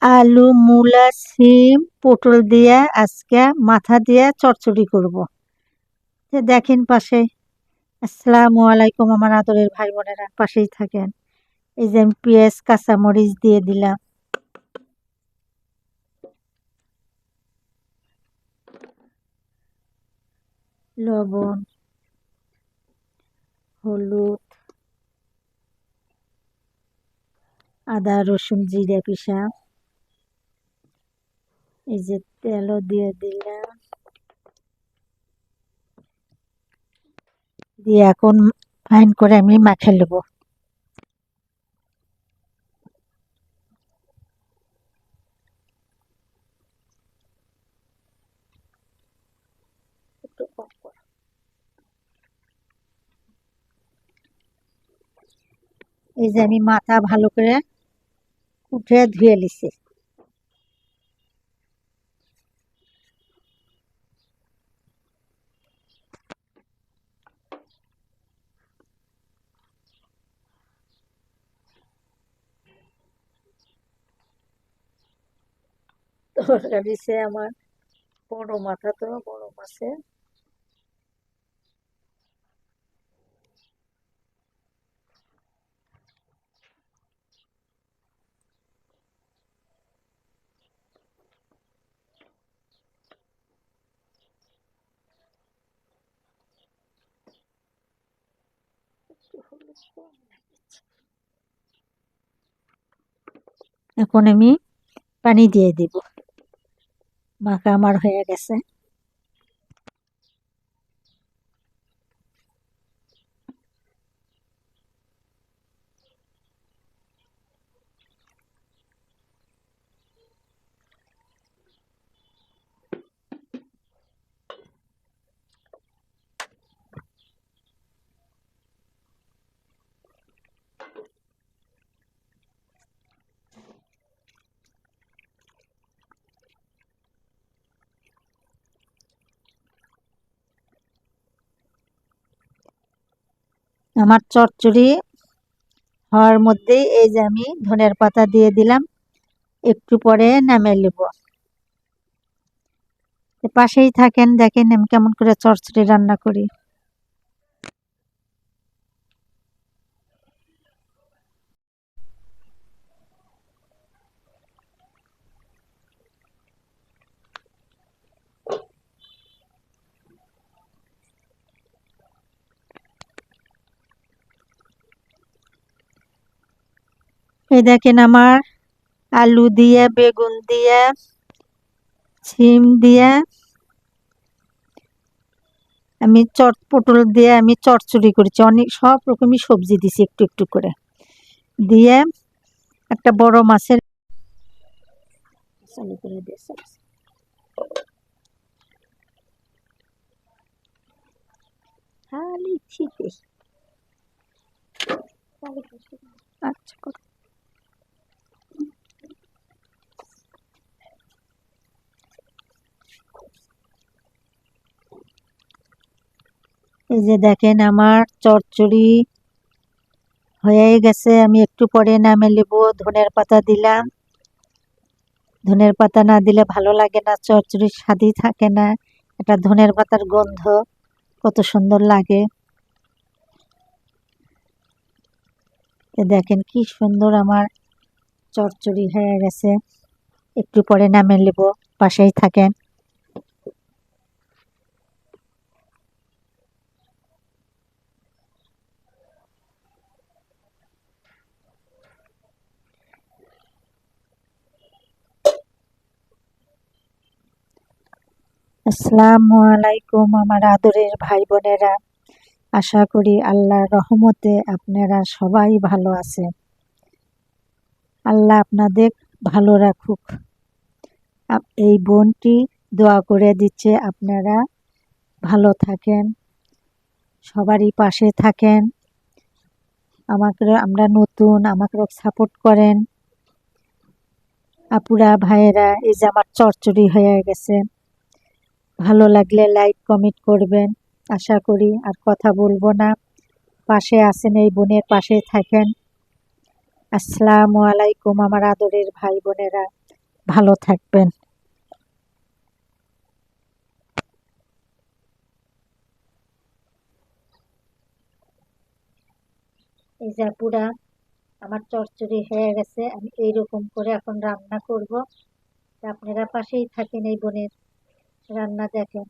আলু, মূলা, সিম, পটল দিয়ে আজকে মাথা দিয়ে চচ্চড়ি করব। দেখেন পাশে। আসসালামু আলাইকুম আমার আদরের ভাই বোনেরা, পাশেই থাকেন। এই যে আমি পেঁয়াজ কাঁচামরিচ দিয়ে দিলাম, লবণ, হলুদ, আদা রসুন জিরে পিষা, এই যে তেলও দিয়ে দিলাম, দিয়ে এখন ফাইন করে আমি মাখে নেব। এই যে আমি মাথা ভালো করে উঠে ধুয়ে নিছি। তরকারি সে আমার বড় মাথা, তো বড় মাছে এখন আমি পানি দিয়ে দিব। মাখা আমার হয়ে গেছে। আমার চচ্চড়ি হওয়ার মধ্যেই এই যে আমি ধনের পাতা দিয়ে দিলাম, একটু পরে নামিয়ে নেব। পাশেই থাকেন, দেখেন আমি কেমন করে চচ্চড়ি রান্না করি। এই দেখেন আমার আলু দিয়ে, বেগুন দিয়ে, সিম দিয়ে আমি পটল দিয়ে আমি চচ্চড়ি করেছি। অনেক সব রকমই সবজি দিছি একটু একটু করে দিয়ে, একটা বড় মাছের চালু করে দিয়েছে। খালি ছিটে। আচ্ছা করো। এই যে দেখেন আমার চচ্চড়ি হয়ে গেছে। আমি একটু পরে নামিয়ে নেব। ধনের পাতা দিলাম। ধনের পাতা না দিলে ভালো লাগে না, চচ্চড়ির স্বাদই থাকে না। এটা ধনের পাতার গন্ধ কত সুন্দর লাগে। দেখেন কি সুন্দর আমার চচ্চড়ি হয়ে গেছে। একটু পরে নামিয়ে নেব, পাশেই থাকেন। আসসালামু আলাইকুম আমার আদরের ভাই বোনেরা, আশা করি আল্লাহর রহমতে আপনারা সবাই ভালো আছেন। আল্লাহ আপনাদের ভালো রাখুক। এই বোনটি দোয়া করে দিচ্ছে আপনারা ভালো থাকেন, সবারই পাশে থাকেন। আমরা নতুন, আমাকে সাপোর্ট করেন। আপুরা ভাইয়েরা, এই যে আমার চচ্চড়ি হয়ে গেছে। ভালো লাগলে লাইক কমেন্ট করবেন। আশা করি আর কথা বলবো না, পাশে আছেন, এই বোনের পাশে থাকেন। আসসালামু আলাইকুম আমার আদরের ভাই বোনেরা, ভালো থাকবেন। এই যে পুরা আমার চচ্চড়ি হয়ে গেছে, আমি এইরকম করে এখন রান্না করব। আপনারা পাশেই থাকেন, এই বোনের রান্না দেখেন।